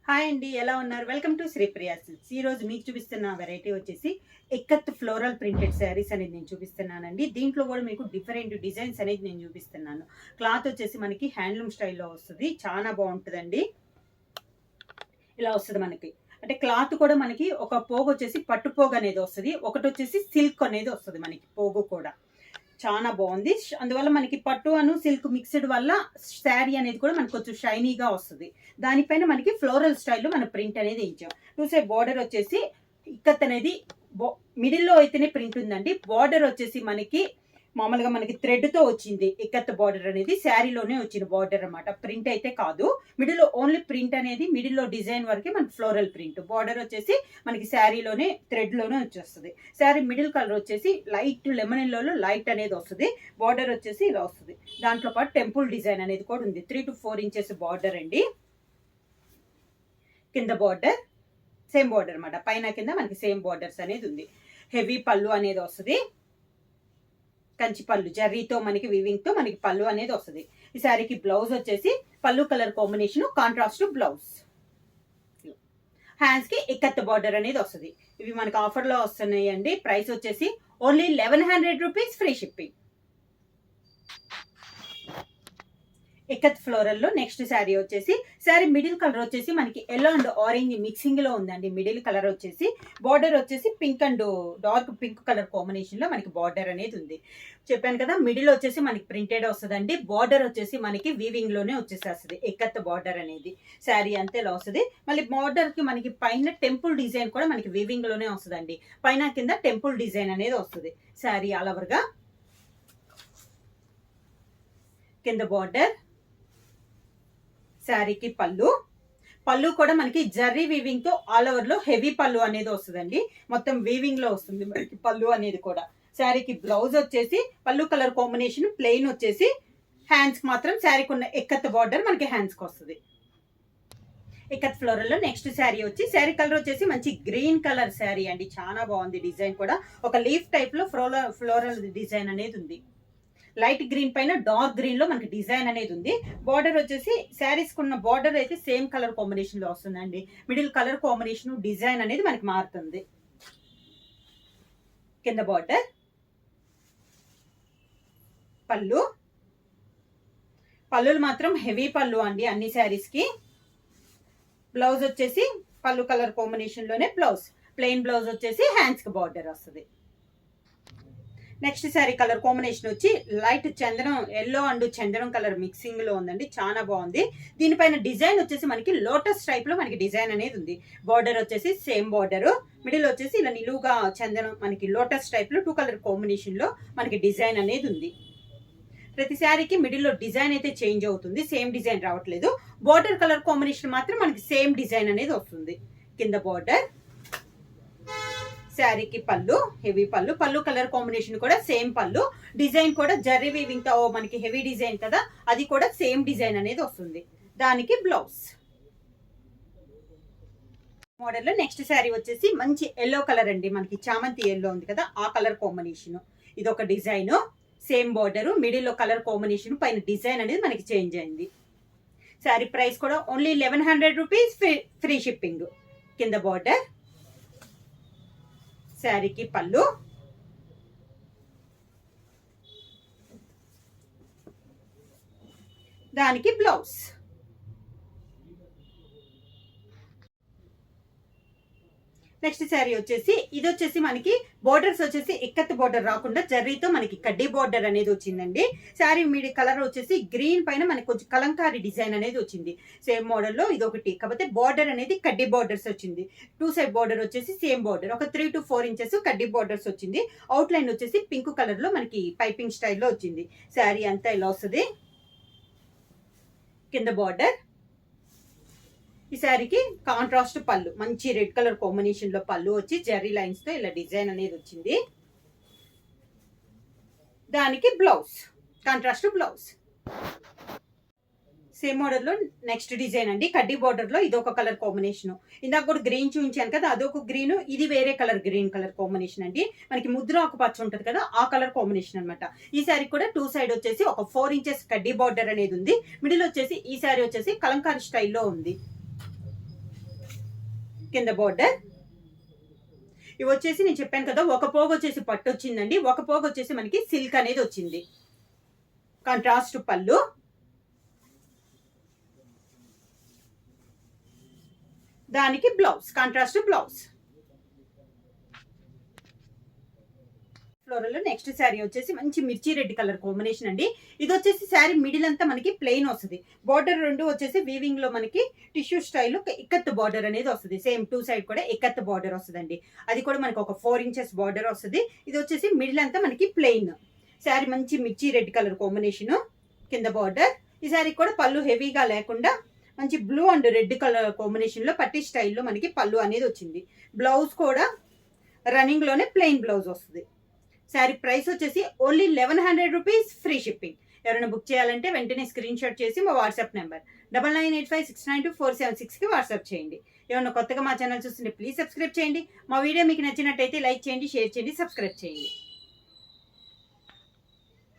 Hi అండి, ఎలా ఉన్నారు? Welcome to Sripriya silks. ఈ రోజు మీకు చూపిస్తున్న వెరైటీ వచ్చేసి ఎక్కత్ ఫ్లోరల్ ప్రింటెడ్ శారీస్ అనేది నేను చూపిస్తున్నానండి. దీంట్లో కూడా మీకు డిఫరెంట్ డిజైన్స్ అనేది నేను చూపిస్తున్నాను. క్లాత్ వచ్చేసి మనకి హ్యాండ్లూమ్ స్టైల్లో వస్తుంది, చాలా బాగుంటుందండి. ఇలా వస్తుంది మనకి. అంటే క్లాత్ కూడా మనకి ఒక పోగు వచ్చేసి పట్టు పోగు అనేది వస్తుంది, ఒకటి వచ్చేసి సిల్క్ అనేది వస్తుంది మనకి పోగు కూడా. చాలా బాగుంది. అందువల్ల మనకి పట్టు అను సిల్క్ మిక్స్డ్ వల్ల శారీ అనేది కూడా మనకు కొంచెం షైనీగా వస్తుంది. దానిపైన మనకి ఫ్లోరల్ స్టైల్లో మన ప్రింట్ అనేది ఇచ్చాం. టూ సైడ్ బార్డర్ వచ్చేసి ఇక్కత్ అనేది మిడిల్లో అయితేనే ప్రింట్ ఉందండి. బార్డర్ వచ్చేసి మనకి మామూలుగా మనకి థ్రెడ్తో వచ్చింది. ఇక్కత్ బార్డర్ అనేది శారీలోనే వచ్చిన బార్డర్ అనమాట, ప్రింట్ అయితే కాదు. మిడిల్లో ఓన్లీ ప్రింట్ అనేది మిడిల్లో డిజైన్ వరకే మనకి ఫ్లోరల్ ప్రింట్. బార్డర్ వచ్చేసి మనకి శారీలోనే థ్రెడ్లోనే వచ్చేస్తుంది. శారీ మిడిల్ కలర్ వచ్చేసి లైట్ లెమన్ ఎల్లోలో లైట్ అనేది వస్తుంది. బార్డర్ వచ్చేసి ఇలా వస్తుంది. దాంట్లో పాటు టెంపుల్ డిజైన్ అనేది కూడా ఉంది. 3 to 4 ఇంచెస్ బార్డర్ అండి. కింద బార్డర్ సేమ్ బార్డర్ అనమాట, పైన కింద మనకి సేమ్ బార్డర్స్ అనేది ఉంది. హెవీ పళ్ళు అనేది వస్తుంది. కంచి పళ్ళు జర్రీతో మనకి వివింగ్ తో మనకి పళ్ళు అనేది వస్తుంది. ఈ శారీకి బ్లౌజ్ వచ్చేసి పళ్ళు colour combination contrast blouse. Hands కి ఇక్కత్ బార్డర్ అనేది వస్తుంది. ఇవి మనకి ఆఫర్ లో వస్తున్నాయి అండి. ప్రైస్ వచ్చేసి only 1100 rupees, free shipping. Ikat floral లో నెక్స్ట్ శారీ వచ్చేసి శారీ మిడిల్ కలర్ వచ్చేసి మనకి ఎల్లో అండ్ ఆరెంజ్ మిక్సింగ్ లో ఉందండి. మిడిల్ కలర్ వచ్చేసి బార్డర్ వచ్చేసి pink and dark pink colour combination లో మనకి బార్డర్ అనేది ఉంది. చెప్పాను కదా, మిడిల్ వచ్చేసి మనకి ప్రింటెడ్ వస్తుందండి. బార్డర్ వచ్చేసి మనకి వీవింగ్ లోనే వచ్చేసేస్తుంది ఇక్కత్ బార్డర్ అనేది. శారీ అంతే ఇలా వస్తుంది. మళ్ళీ బార్డర్ కి మనకి పైన టెంపుల్ డిజైన్ కూడా మనకి వీవింగ్ లోనే వస్తుందండి. పైన కింద టెంపుల్ డిజైన్ అనేది వస్తుంది. శారీ ఆల్ ఓవర్ గా కింద బార్డర్. శారీకి పళ్ళు కూడా మనకి జర్రీ వీవింగ్ తో ఆల్ ఓవర్ లో హెవీ పళ్ళు అనేది వస్తుందండి. మొత్తం వీవింగ్ లో వస్తుంది మనకి పళ్ళు అనేది కూడా. శారీకి బ్లౌజ్ వచ్చేసి పళ్ళు కలర్ కాంబినేషన్ ప్లెయిన్ వచ్చేసి హ్యాండ్స్ మాత్రం శారీకి ఉన్న ఎక్కత్ బార్డర్ మనకి హ్యాండ్స్ కి వస్తుంది. ఇక్కత్ ఫ్లోరల్ లో నెక్స్ట్ శారీ వచ్చి శారీ కలర్ వచ్చేసి మంచి గ్రీన్ కలర్ శారీ అండి. చాలా బాగుంది. డిజైన్ కూడా ఒక లీఫ్ టైప్ లో ఫ్లోరల్ డిజైన్ అనేది ఉంది. లైట్ గ్రీన్ పైన డార్క్ గ్రీన్ లో మనకి డిజైన్ అనేది ఉంది. బార్డర్ వచ్చేసి శారీస్ కున్న బార్డర్ అయితే సేమ్ కలర్ కాంబినేషన్ లో వస్తుందండి. మిడిల్ కలర్ కాంబినేషన్ డిజైన్ అనేది మనకి మారుతుంది. కింద బార్డర్ పళ్ళులు మాత్రం హెవీ పళ్ళు అండి అన్ని శారీస్ కి. బ్లౌజ్ వచ్చేసి పళ్ళు కలర్ కాంబినేషన్ లోనే బ్లౌజ్, ప్లెయిన్ బ్లౌజ్ వచ్చేసి హ్యాండ్స్ కి బార్డర్ వస్తుంది. నెక్స్ట్ శారీ కలర్ కాంబినేషన్ వచ్చి లైట్ చందనం ఎల్లో అండ్ చందనం కలర్ మిక్సింగ్ లో ఉందండి. చాలా బాగుంది. దీనిపైన డిజైన్ వచ్చేసి మనకి లోటస్ టైప్ లో మనకి డిజైన్ అనేది ఉంది. బార్డర్ వచ్చేసి సేమ్ బార్డర్, మిడిల్ వచ్చేసి ఇలా నిలువుగా చందనం మనకి లోటస్ టైప్ లో 2 కలర్ కాంబినేషన్ లో మనకి డిజైన్ అనేది ఉంది. ప్రతి శారీకి మిడిల్ లో డిజైన్ అయితే చేంజ్ అవుతుంది, సేమ్ డిజైన్ రావట్లేదు. బార్డర్ కలర్ కాంబినేషన్ మాత్రం మనకి సేమ్ డిజైన్ అనేది వస్తుంది. కింద బార్డర్. శారీకి హెవీ పళ్ళు కలర్ కాంబినేషన్ కూడా సేమ్ పళ్ళు. డిజైన్ కూడా జర్రీ వీవింగ్ తో మనకి హెవీ డిజైన్ కదా, అది కూడా సేమ్ డిజైన్ అనేది వస్తుంది. దానికి బ్లౌజ్. మోడల్ లో నెక్స్ట్ శారీ వచ్చేసి మంచి ఎల్లో కలర్ అండి. మనకి చామంతి ఎల్లో ఉంది కదా, ఆ కలర్ కాంబినేషన్. ఇది ఒక డిజైన్, సేమ్ బార్డర్, మిడిల్ లో కలర్ కాంబినేషన్, పైన డిజైన్ అనేది మనకి చేంజ్ అయింది. శారీ ప్రైస్ కూడా ఓన్లీ 1100 రూపీస్, ఫ్రీ షిప్పింగ్. కింద బార్డర్. శారీకి దానికి బ్లౌజ్. నెక్స్ట్ శారీ వచ్చేసి ఇది వచ్చేసి మనకి బోర్డర్స్ వచ్చేసి ఇక్కత్ బోర్డర్ రాకుండా జర్రీతో మనకి కడ్డీ బోర్డర్ అనేది వచ్చిందండి. శారీ మీడి కలర్ వచ్చేసి గ్రీన్ పైన మనకి కొంచెం కలంకారీ డిజైన్ అనేది వచ్చింది. సేమ్ మోడల్లో ఇది ఒకటి, కాకపోతే బోర్డర్ అనేది కడ్డీ బోర్డర్స్ వచ్చింది. 2 సైడ్ బోర్డర్ వచ్చేసి సేమ్ బోర్డర్, ఒక 3 to 4 ఇంచెస్ కడ్డీ బోర్డర్స్ వచ్చింది. అవుట్ లైన్ వచ్చేసి పింక్ కలర్ లో మనకి పైపింగ్ స్టైల్లో వచ్చింది. శారీ అంతా ఇలా వస్తుంది. కింద బార్డర్. ఈ శారీకి కాంట్రాస్ట్ పళ్ళు, మంచి రెడ్ కలర్ కాంబినేషన్ లో పళ్ళు వచ్చి జెర్రీ లైన్స్ తో ఇలా డిజైన్ అనేది వచ్చింది. దానికి blouse, contrast blouse. Same model లో నెక్స్ట్ డిజైన్ అండి. కడ్డీ బార్డర్ లో ఇదొక కలర్ కాంబినేషన్. ఇందాక కూడా గ్రీన్ చూపించాను కదా, అదొక గ్రీన్, ఇది వేరే కలర్ గ్రీన్ కలర్ కాంబినేషన్ అండి. మనకి ముద్ర ఆకుపచ్చ ఉంటది కదా, ఆ కలర్ కాంబినేషన్ అనమాట. ఈ శారీ కూడా 2 సైడ్ వచ్చేసి ఒక 4 ఇంచెస్ కడ్డీ బార్డర్ అనేది ఉంది. మిడిల్ వచ్చేసి ఈ శారీ వచ్చేసి కలంకారీ స్టైల్లో ఉంది. కింద బోర్డర్. ఇవి వచ్చేసి నేను చెప్పాను కదా, ఒక పోగు వచ్చేసి పట్టు వచ్చిందండి, ఒక పోగు వచ్చేసి మనకి సిల్క్ అనేది వచ్చింది. కాంట్రాస్ట్ పళ్ళు, దానికి blouse, contrast blouse. Floral next sari వచ్చేసి మంచి మిర్చి రెడ్ కలర్ కాంబినేషన్ అండి. ఇది వచ్చేసి శారీ మిడిల్ అంతా మనకి ప్లెయిన్ వస్తుంది. బార్డర్ రెండు వచ్చేసి వీవింగ్ లో మనకి టిష్యూ స్టైల్ ఇక్కత్ బార్డర్ అనేది వస్తుంది. సేమ్ టూ సైడ్ కూడా ఇక్కత్ బార్డర్ వస్తుందండి. అది కూడా మనకి ఒక 4 ఇంచెస్ బార్డర్ వస్తుంది. ఇది వచ్చేసి మిడిల్ అంతా మనకి ప్లెయిన్. శారీ మంచి మిర్చి రెడ్ కలర్ కాంబినేషన్, కింద బార్డర్. ఈ శారీ కూడా పళ్ళు హెవీగా లేకుండా మంచి blue and red colour combination లో పట్టి స్టైల్లో మనకి పళ్ళు అనేది వచ్చింది. బ్లౌజ్ కూడా రన్నింగ్ లోనే ప్లెయిన్ బ్లౌజ్ వస్తుంది. శారీ ప్రైస్ వచ్చేసి ఓన్లీ 1100 రూపీస్, ఫ్రీ షిప్పింగ్. ఎవరైనా బుక్ చేయాలంటే వెంటనే స్క్రీన్ షాట్ చేసి మా వాట్సాప్ నెంబర్ 9985692476కి వాట్సాప్ చేయండి. ఏమన్నా కొత్తగా మా ఛానల్ చూస్తుంటే ప్లీజ్ సబ్స్క్రైబ్ చేయండి. మా వీడియో మీకు నచ్చినట్టయితే లైక్ చేయండి, షేర్ చేయండి, సబ్స్క్రైబ్ చేయండి.